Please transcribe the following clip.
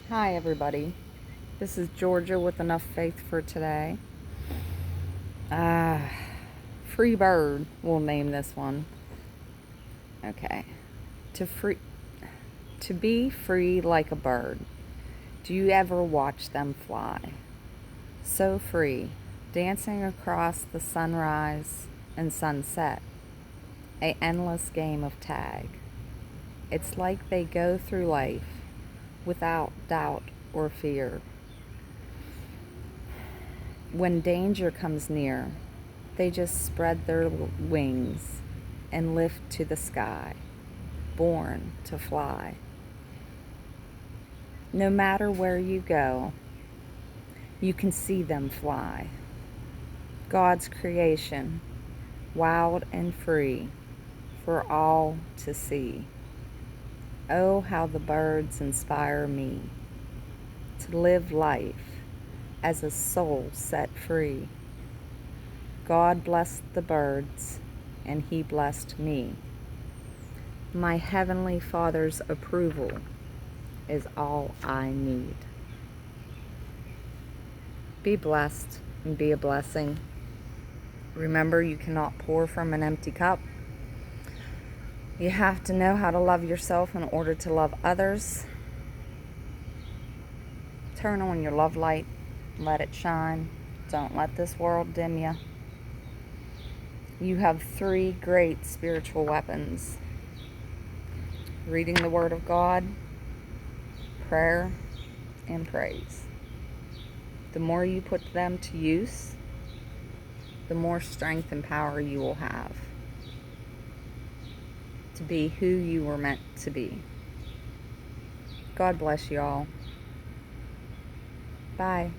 Hi, everybody. This is Georgia with Enough Faith for today. Ah, Free bird, we'll name this one. Okay. To free, to be free like a bird. Do you ever watch them fly? So free, dancing across the sunrise and sunset. A endless game of tag. It's like they go through life without doubt or fear. When danger comes near, they just spread their wings and lift to the sky, born to fly. No matter where you go, you can see them fly. God's creation, wild and free, for all to see. Oh, how the birds inspire me to live life as a soul set free. God blessed the birds, and He blessed me. My Heavenly Father's approval is all I need. Be blessed and be a blessing. Remember, you cannot pour from an empty cup. You have to know how to love yourself in order to love others. Turn on your love light. Let it shine. Don't let this world dim you. You have 3 great spiritual weapons: reading the Word of God, prayer, and praise. The more you put them to use, the more strength and power you will have to be who you were meant to be. God bless you all. Bye.